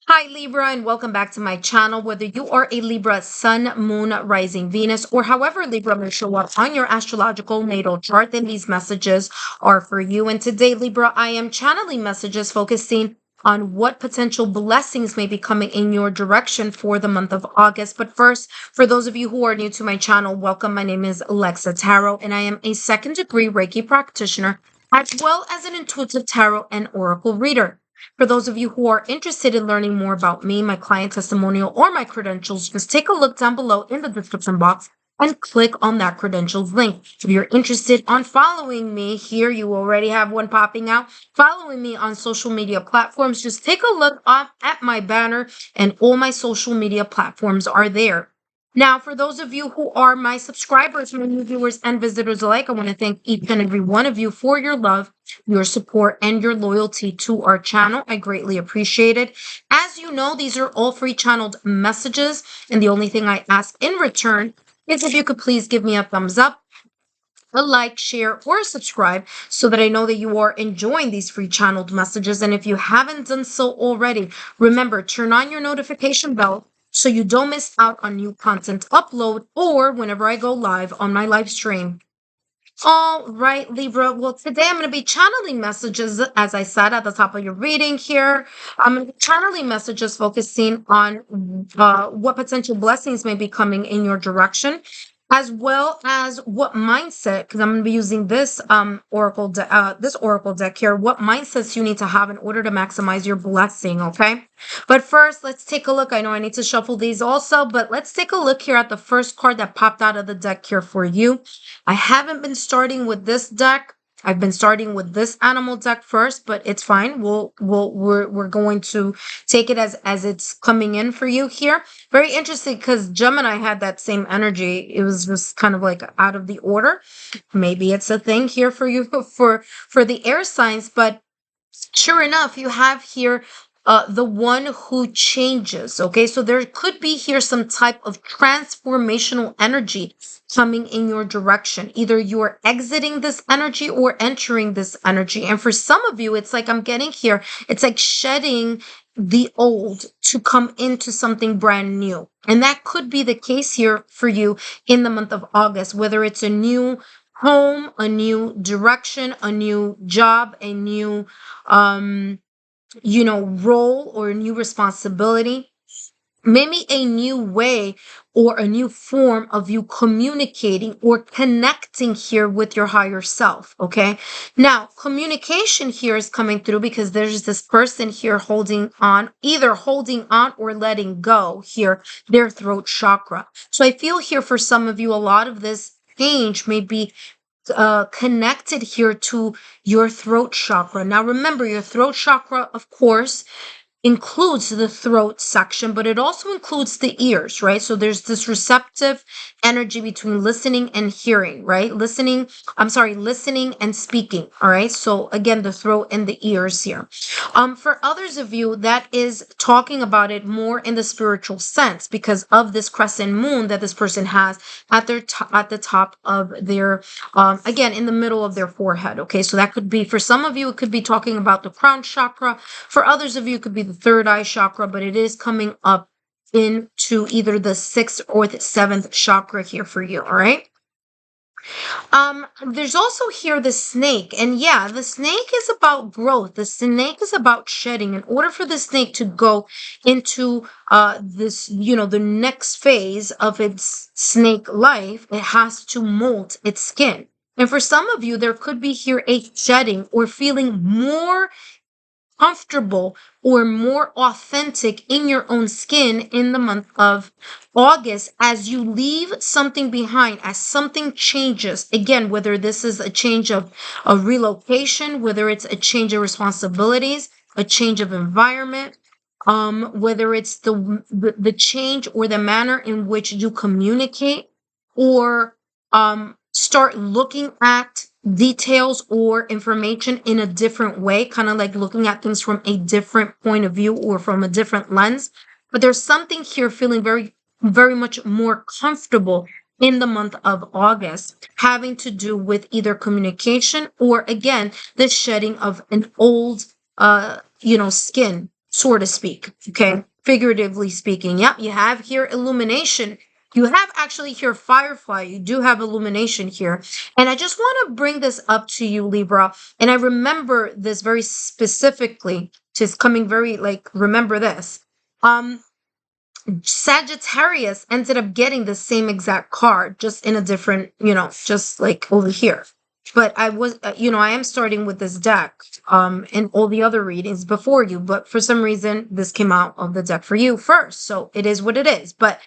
Hi Libra, and welcome back to my channel. Whether you are a Libra Sun, Moon, Rising, Venus, or however Libra may show up on your astrological natal chart, then these messages are for you. And today, Libra, I am channeling messages focusing on what potential blessings may be coming in your direction for the month of August. But first, for those of you who are new to my channel, welcome. My name is Lexa Tarot, and I am a second degree Reiki practitioner, as well as an intuitive tarot and oracle reader. For those of you who are interested in learning more about me, my client testimonial, or my credentials, just take a look down below in the description box and click on that credentials link. If you're interested on following me here, you already have one popping out. Following me on social media platforms, just take a look up at my banner and all my social media platforms are there. Now, for those of you who are my subscribers, my new viewers and visitors alike, I want to thank each and every one of you for your love, your support, and your loyalty to our channel. I greatly appreciate it. As you know, these are all free channeled messages, and the only thing I ask in return is if you could please give me a thumbs up, a like, share, or a subscribe so that I know that you are enjoying these free channeled messages. And if you haven't done so already, remember, turn on your notification bell so you don't miss out on new content upload or whenever I go live on my live stream. All right, Libra. Well, today I'm going to be channeling messages, as I said at the top of your reading here. I'm going to be channeling messages focusing on what potential blessings may be coming in your direction, as well as what mindset, because I'm going to be using this this oracle deck here. What mindsets you need to have in order to maximize your blessing. Okay. But first, let's take a look. I know I need to shuffle these also, but let's take a look here at the first card that popped out of the deck here for you. I haven't been starting with this deck. I've been starting with this animal deck first, but it's fine. We're going to take it as it's coming in for you here. Very interesting because Gemini had that same energy. It was just kind of like out of the order. Maybe it's a thing here for you for the air signs, but sure enough, you have here the one who changes. Okay, so there could be here some type of transformational energy coming in your direction. Either you are exiting this energy or entering this energy. And for some of you, it's like I'm getting here, it's like shedding the old to come into something brand new. And that could be the case here for you in the month of August, whether it's a new home, a new direction, a new job, a new role or a new responsibility, maybe a new way or a new form of you communicating or connecting here with your higher self. Okay. Now, communication here is coming through because there's this person here either holding on or letting go here, their throat chakra. So I feel here for some of you, a lot of this change may be connected here to your throat chakra. Now, remember, your throat chakra, of course, includes the throat section, but it also includes the ears, right? So there's this receptive energy between listening and hearing, right? Listening and speaking. All right. So again, the throat and the ears here. For others of you, that is talking about it more in the spiritual sense because of this crescent moon that this person has at at the top of their, again, in the middle of their forehead. Okay. So that could be, for some of you, it could be talking about the crown chakra. For others of you, it could be the third eye chakra, but it is coming up into either the sixth or the seventh chakra here for you. All right. There's also here the snake, and yeah, the snake is about growth. The snake is about shedding. In order for the snake to go into this, the next phase of its snake life, it has to molt its skin. And for some of you, there could be here a shedding or feeling more comfortable or more authentic in your own skin in the month of August as you leave something behind, as something changes. Again, whether this is a change of a relocation, whether it's a change of responsibilities, a change of environment, whether it's the change or the manner in which you communicate or start looking at details or information in a different way, kind of like looking at things from a different point of view or from a different lens. But there's something here feeling very, very much more comfortable in the month of August, having to do with either communication or again, the shedding of an old, skin. so to speak. Okay, figuratively speaking. Yep, you have here illumination. You have actually here firefly. You do have illumination here. And I just want to bring this up to you, Libra. And I remember this very specifically, just coming very like, remember this. Um, Sagittarius ended up getting the same exact card, just in a different, just like over here. But I was, I am starting with this deck, and all the other readings before you. But for some reason, this came out of the deck for you first. So it is what it is. But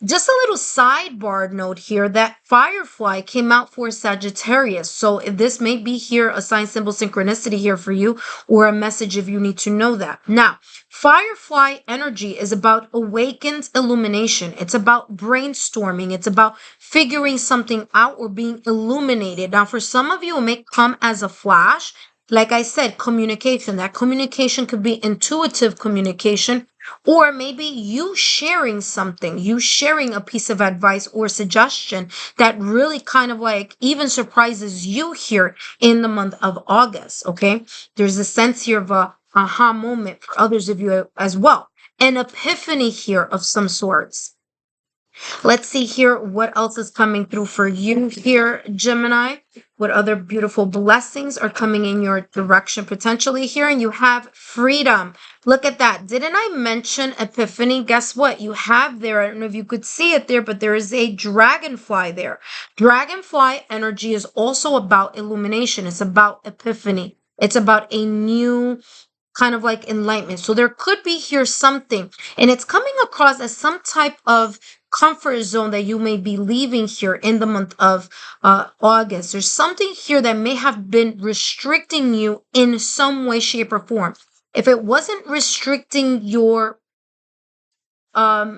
just a little sidebar note here that Firefly came out for Sagittarius. So if this may be here a sign symbol synchronicity here for you, or a message if you need to know that. Now, Firefly energy is about awakened illumination. It's about brainstorming. It's about figuring something out or being illuminated. Now, for some of you, it may come as a flash. Like I said, communication. That communication could be intuitive communication, or maybe you sharing something, you sharing a piece of advice or suggestion that really kind of like even surprises you here in the month of August. Okay. There's a sense here of a aha moment for others of you as well. An epiphany here of some sorts. Let's see here what else is coming through for you here, Gemini. What other beautiful blessings are coming in your direction potentially here? And you have freedom. Look at that. Didn't I mention epiphany? Guess what? You have there, I don't know if you could see it there, but there is a dragonfly there. Dragonfly energy is also about illumination. It's about epiphany. It's about a new kind of like enlightenment. So there could be here something, and it's coming across as some type of comfort zone that you may be leaving here in the month of August. There's something here that may have been restricting you in some way, shape, or form. If it wasn't restricting your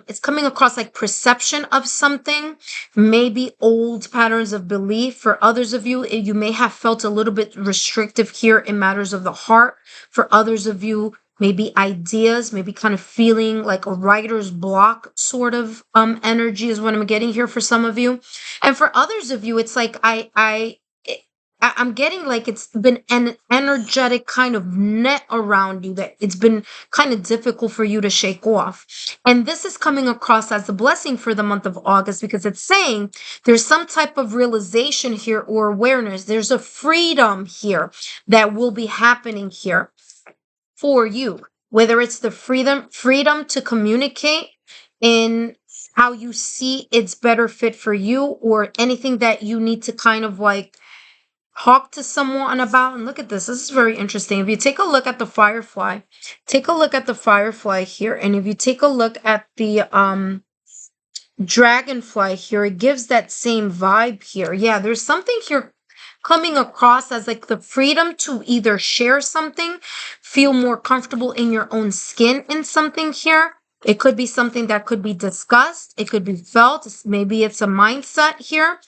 it's coming across like perception of something, maybe old patterns of belief. For others of you, you may have felt a little bit restrictive here in matters of the heart. For others of you, maybe ideas, maybe kind of feeling like a writer's block sort of energy is what I'm getting here for some of you. And for others of you, it's like I'm getting like it's been an energetic kind of net around you that it's been kind of difficult for you to shake off. And this is coming across as a blessing for the month of August because it's saying there's some type of realization here or awareness. There's a freedom here that will be happening here for you, whether it's the freedom to communicate in how you see it's better fit for you, or anything that you need to kind of like talk to someone about. And look at this. This is very interesting. If you take a look at the firefly, take a look at the firefly here. And if you take a look at the dragonfly here, it gives that same vibe here. Yeah, there's something here coming across as like the freedom to either share something, feel more comfortable in your own skin in something here. It could be something that could be discussed. It could be felt. Maybe it's a mindset here.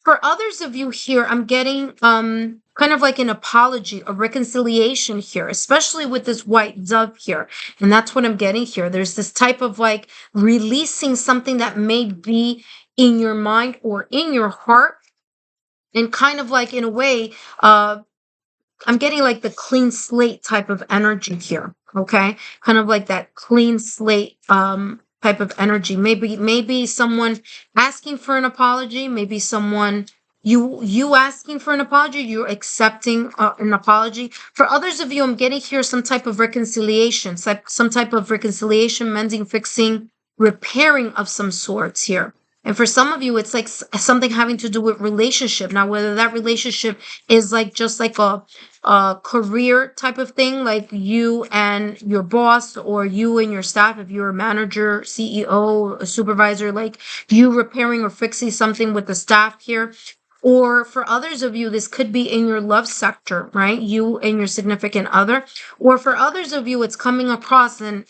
For others of you here, I'm getting kind of like an apology, a reconciliation here, especially with this white dove here. And that's what I'm getting here. There's this type of like releasing something that may be in your mind or in your heart, and kind of like in a way, I'm getting like the clean slate type of energy here. Okay. Kind of like that clean slate type of energy. Maybe someone asking for an apology, maybe someone you asking for an apology, you're accepting an apology. For others of you, I'm getting here some type of reconciliation, some type of reconciliation, mending, fixing, repairing of some sorts here. And for some of you, it's like something having to do with relationship. Now, whether that relationship is like just like a career type of thing, like you and your boss, or you and your staff, if you're a manager, CEO, a supervisor, like you repairing or fixing something with the staff here. Or for others of you, this could be in your love sector, right? You and your significant other. Or for others of you, it's coming across, and,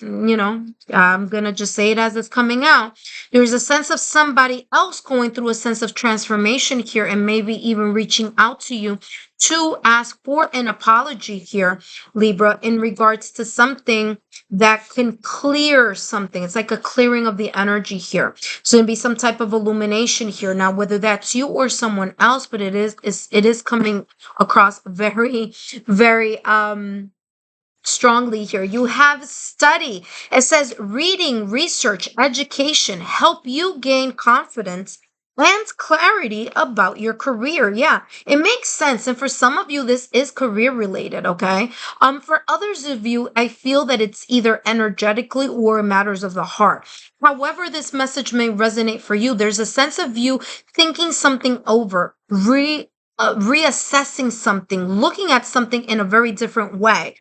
I'm going to just say it as it's coming out. There's a sense of somebody else going through a sense of transformation here, and maybe even reaching out to you to ask for an apology here, Libra, in regards to something that can clear something. It's like a clearing of the energy here. So it'd be some type of illumination here. Now, whether that's you or someone else, but it is coming across very, very strongly here. You have study. It says reading, research, education help you gain confidence and clarity about your career. Yeah, it makes sense. And for some of you, this is career related, okay? For others of you, I feel that it's either energetically or matters of the heart. However, this message may resonate for you. There's a sense of you thinking something over, reassessing something, looking at something in a very different way.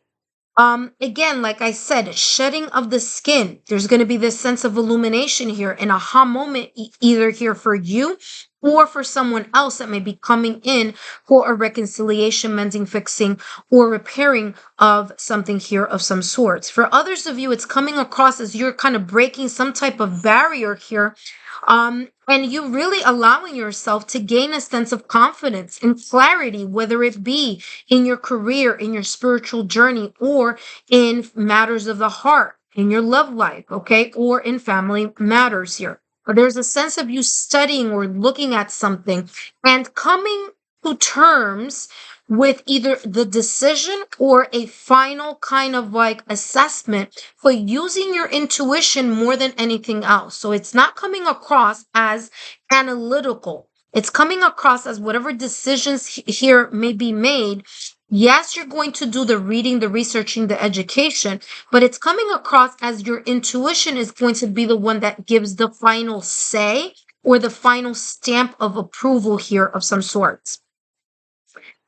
Again, like I said, shedding of the skin. There's going to be this sense of illumination here, an aha moment, either here for you or for someone else that may be coming in for a reconciliation, mending, fixing, or repairing of something here of some sorts. For others of you, it's coming across as you're kind of breaking some type of barrier here, and you really allowing yourself to gain a sense of confidence and clarity, whether it be in your career, in your spiritual journey, or in matters of the heart, in your love life, okay, or in family matters here. Or there's a sense of you studying or looking at something and coming to terms with either the decision or a final kind of like assessment for using your intuition more than anything else. So it's not coming across as analytical. It's coming across as whatever decisions here may be made. Yes, you're going to do the reading, the researching, the education, but it's coming across as your intuition is going to be the one that gives the final say or the final stamp of approval here of some sorts.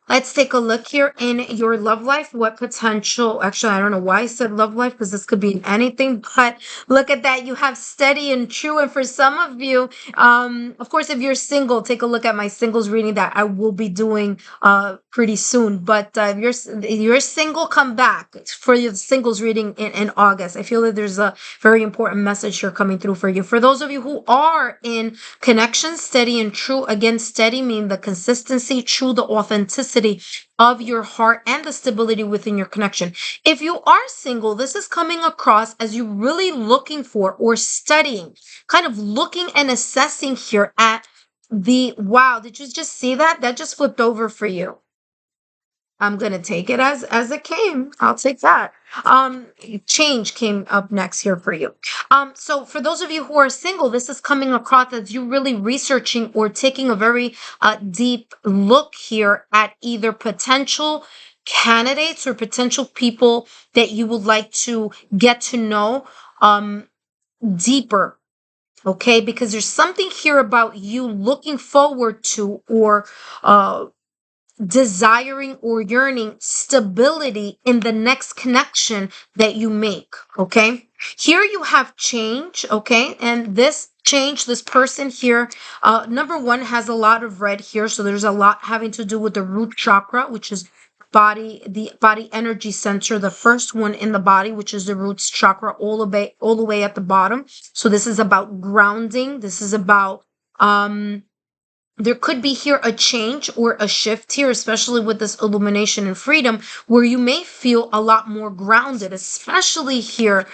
Let's take a look here in your love life. What potential, actually, I don't know why I said love life because this could be in anything, but look at that. You have steady and true. And for some of you, of course, if you're single, take a look at my singles reading that I will be doing pretty soon. But if you're single, come back for your singles reading in August. I feel that there's a very important message here coming through for you. For those of you who are in connection, steady and true, again, steady meaning the consistency, true, the authenticity of your heart and the stability within your connection. If you are single, this is coming across as you really looking for or studying, kind of looking and assessing here at wow, did you just see that? That just flipped over for you. I'm gonna take it as it came. I'll take that. Change came up next here for you. So for those of you who are single, this is coming across as you really researching or taking a very deep look here at either potential candidates or potential people that you would like to get to know deeper. Okay, because there's something here about you looking forward to or desiring or yearning stability in the next connection that you make. Okay, here you have change. Okay, and this change, this person here, number one, has a lot of red here, so there's a lot having to do with the root chakra, which is the body energy center, the first one in the body, which is the roots chakra, all the way at the bottom. So this is about grounding. This is about there could be here a change or a shift here, especially with this illumination and freedom, where you may feel a lot more grounded, especially here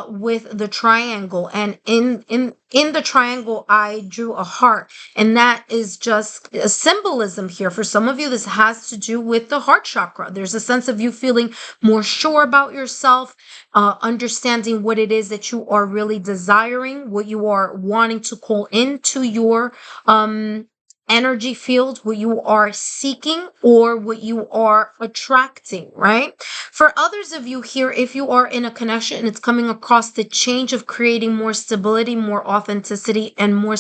with the triangle. And in the triangle, I drew a heart, and that is just a symbolism here. For some of you, this has to do with the heart chakra. There's a sense of you feeling more sure about yourself, understanding what it is that you are really desiring, what you are wanting to call into your energy field, what you are seeking or what you are attracting, right? For others of you here, if you are in a connection and it's coming across the change of creating more stability, more authenticity, and more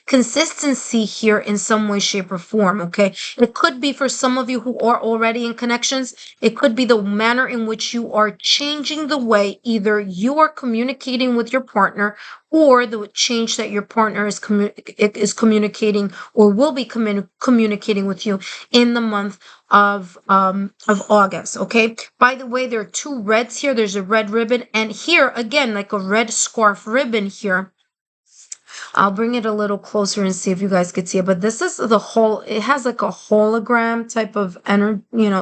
consistency here in some way, shape, or form, okay? It could be for some of you who are already in connections, it could be the manner in which you are changing the way either you are communicating with your partner or the change that your partner is communicating or will be communicating with you in the month of August. Okay. By the way, there are two reds here. There's a red ribbon, and here again, like a red scarf ribbon here. I'll bring it a little closer and see if you guys could see it. But this is the whole. It has like a hologram type of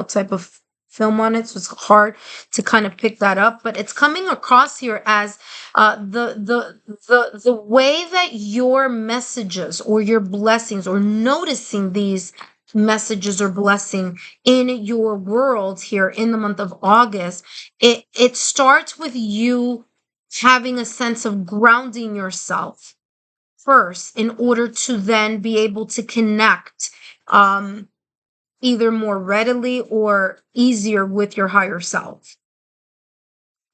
type of film on it, so it's hard to kind of pick that up. But it's coming across here as the way that your messages or your blessings or noticing these messages or blessing in your world here in the month of August, it starts with you having a sense of grounding yourself first in order to then be able to connect um either more readily or easier with your higher self.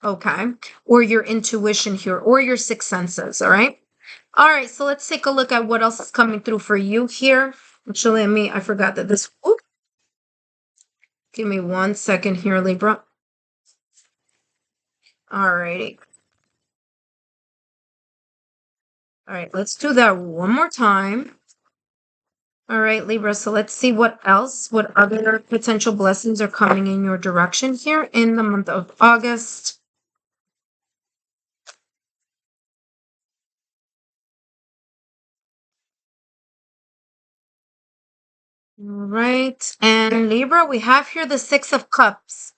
Okay. Or your intuition here or your sixth senses. All right. All right. So let's take a look at what else is coming through for you here. Actually, I forgot that this. Ooh, give me 1 second here, Libra. All righty. All right. Let's do that one more time. All right, Libra. So let's see what other potential blessings are coming in your direction here in the month of August. All right. And Libra, we have here the Six of Cups.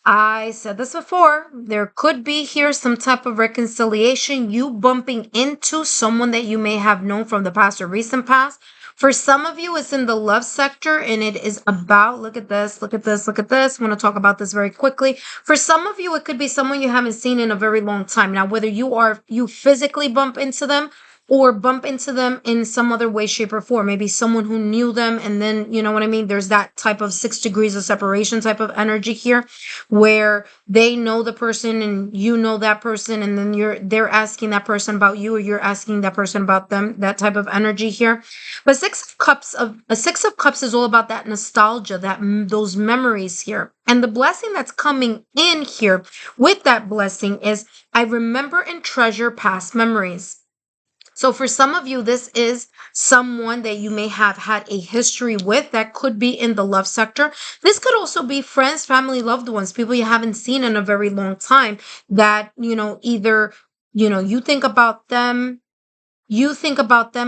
I said this before. There could be here some type of reconciliation, you bumping into someone that you may have known from the past or recent past. For some of you, it's in the love sector and it is about, look at this, look at this, look at this. I want to talk about this very quickly. For some of you, it could be someone you haven't seen in a very long time. Now, whether you physically bump into them or bump into them in some other way, shape, or form. Maybe someone who knew them, and then, you know what I mean? There's that type of 6 degrees of separation type of energy here where they know the person and you know that person, and then they're asking that person about you or you're asking that person about them, that type of energy here. But Six of Cups is all about that nostalgia, those memories here. And the blessing that's coming in here with that blessing is I remember and treasure past memories. So for some of you, this is someone that you may have had a history with that could be in the love sector. This could also be friends, family, loved ones, people you haven't seen in a very long time that, either, you think about them,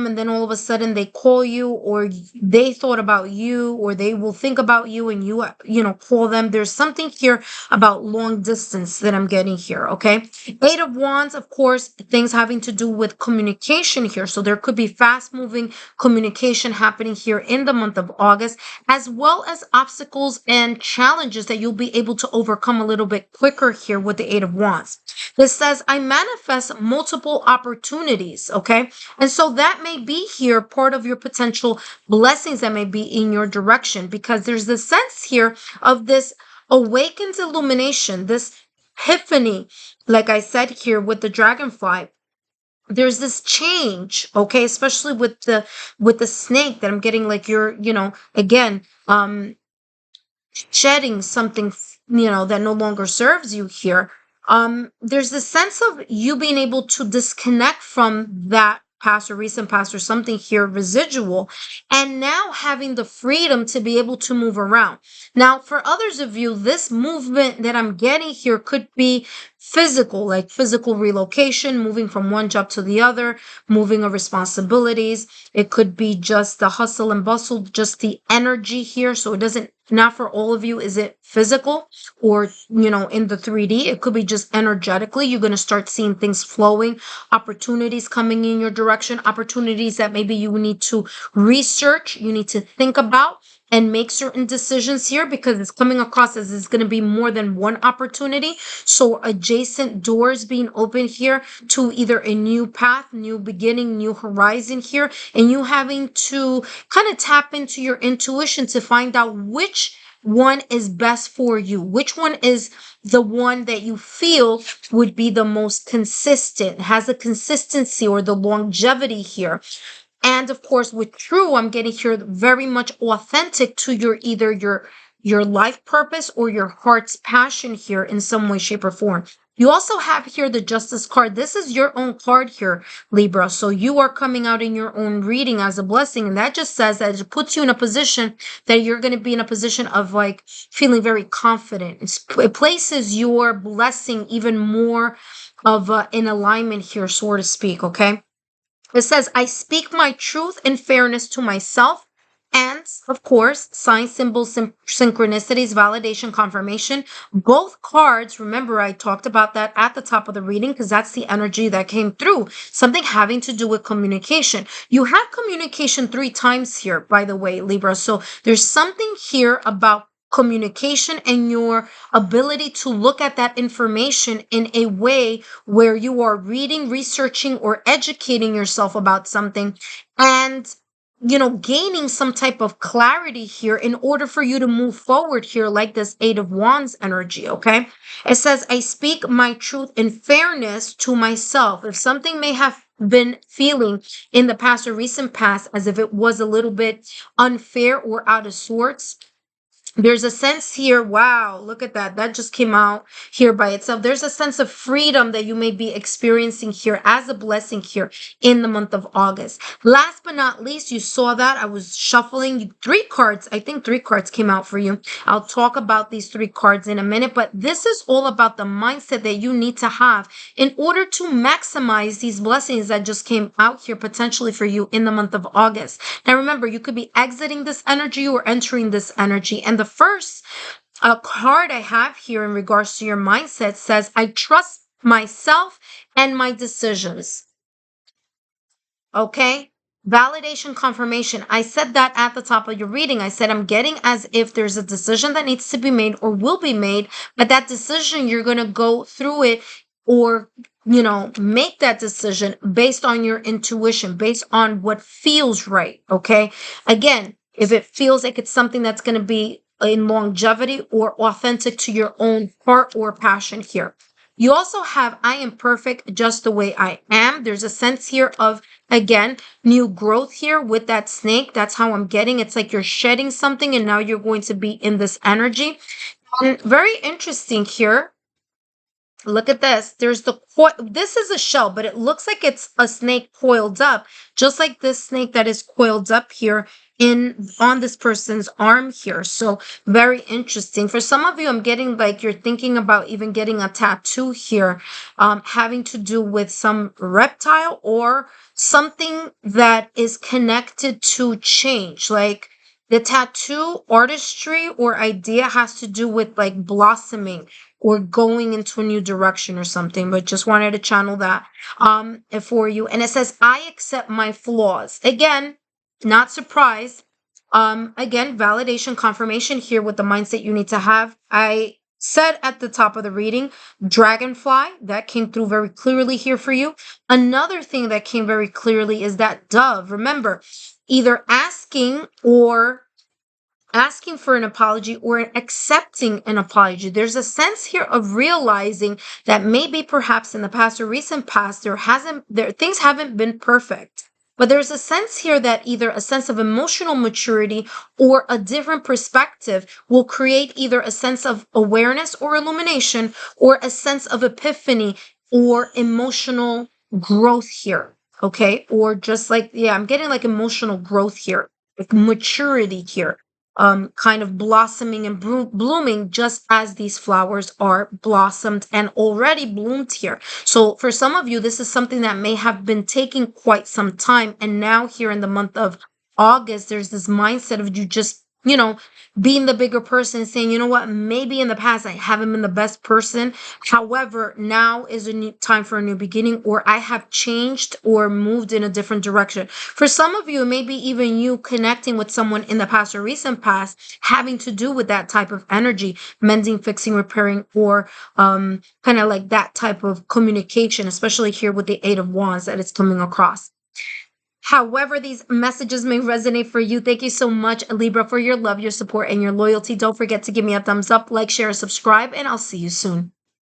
and then all of a sudden they call you, or they thought about you, or they will think about you and call them. There's something here about long distance that I'm getting here. Okay. 8 of Wands, of course, things having to do with communication here. So there could be fast moving communication happening here in the month of August, as well as obstacles and challenges that you'll be able to overcome a little bit quicker here with the 8 of Wands. This says, I manifest multiple opportunities. Okay. And so that may be here part of your potential blessings that may be in your direction, because there's the sense here of this awakened illumination, this epiphany, like I said here with the dragonfly. There's this change, okay, especially with the snake that I'm getting, like you're, again, shedding something, that no longer serves you here. There's the sense of you being able to disconnect from that past or recent past or something here residual, and now having the freedom to be able to move around. Now, for others of you, this movement that I'm getting here could be physical, like physical relocation, moving from one job to the other, moving of responsibilities. It could be just the hustle and bustle, just the energy here. So it doesn't, not for all of you is it physical or, in the 3D. It could be just energetically. You're going to start seeing things flowing, opportunities coming in your direction, opportunities that maybe you need to research, you need to think about and make certain decisions here, because it's coming across as it's going to be more than one opportunity. So adjacent doors being open here to either a new path, new beginning, new horizon here, and you having to kind of tap into your intuition to find out which one is best for you, which one is the one that you feel would be the most consistent, has the consistency or the longevity here. And of course, with true, I'm getting here very much authentic to either your life purpose or your heart's passion here in some way, shape, or form. You also have here the Justice card. This is your own card here, Libra. So you are coming out in your own reading as a blessing. And that just says that it puts you in a position that you're going to be in a position of like feeling very confident. It places your blessing even more of in alignment here, so to speak. Okay. It says, I speak my truth and fairness to myself And of course, sign symbols, synchronicities, validation, confirmation. Both cards, remember, I talked about that at the top of the reading because that's the energy that came through. Something having to do with communication. You have communication 3 times here, by the way, Libra. So there's something here about communication and your ability to look at that information in a way where you are reading, researching, or educating yourself about something. And gaining some type of clarity here in order for you to move forward here, like this Eight of Wands energy, okay? It says, I speak my truth in fairness to myself. If something may have been feeling in the past or recent past as if it was a little bit unfair or out of sorts, there's a sense here, wow, look at that. That just came out here by itself. There's a sense of freedom that you may be experiencing here as a blessing here in the month of August. Last but not least, you saw that I was shuffling 3 cards. I think 3 cards came out for you. I'll talk about these 3 cards in a minute, but this is all about the mindset that you need to have in order to maximize these blessings that just came out here potentially for you in the month of August. Now, remember, you could be exiting this energy or entering this energy. And the first card I have here in regards to your mindset says, I trust myself and my decisions. Okay? Validation, confirmation. I said that at the top of your reading. I said, I'm getting as if there's a decision that needs to be made or will be made, but that decision, you're going to go through it or make that decision based on your intuition, based on what feels right. Okay? Again, if it feels like it's something that's going to be in longevity or authentic to your own heart or passion here. You also have, I am perfect just the way I am. There's a sense here of, again, new growth here with that snake. That's how I'm getting. It's like you're shedding something and now you're going to be in this energy. And very interesting here. Look at this. There's this is a shell, but it looks like it's a snake coiled up, just like this snake that is coiled up here on this person's arm here. So very interesting. For some of you, I'm getting like you're thinking about even getting a tattoo here, having to do with some reptile or something that is connected to change. Like the tattoo artistry or idea has to do with like blossoming or going into a new direction or something, but just wanted to channel that for you. And it says, I accept my flaws. Again, not surprised. Again, validation, confirmation here with the mindset you need to have. I said at the top of the reading, dragonfly, that came through very clearly here for you. Another thing that came very clearly is that dove. Remember, either asking for an apology or accepting an apology. There's a sense here of realizing that maybe perhaps in the past or recent past, things haven't been perfect. But there's a sense here that either a sense of emotional maturity or a different perspective will create either a sense of awareness or illumination or a sense of epiphany or emotional growth here. Okay. Or just like, I'm getting like emotional growth here, like maturity here. Kind of blossoming and blooming just as these flowers are blossomed and already bloomed here. So for some of you, this is something that may have been taking quite some time. And now here in the month of August, there's this mindset of you just, being the bigger person and saying, you know what, maybe in the past I haven't been the best person. However, now is a new time for a new beginning, or I have changed or moved in a different direction. For some of you, maybe even you connecting with someone in the past or recent past having to do with that type of energy, mending, fixing, repairing, or kind of like that type of communication, especially here with the Eight of Wands that it's coming across. However, these messages may resonate for you. Thank you so much, Libra, for your love, your support, and your loyalty. Don't forget to give me a thumbs up, like, share, subscribe, and I'll see you soon.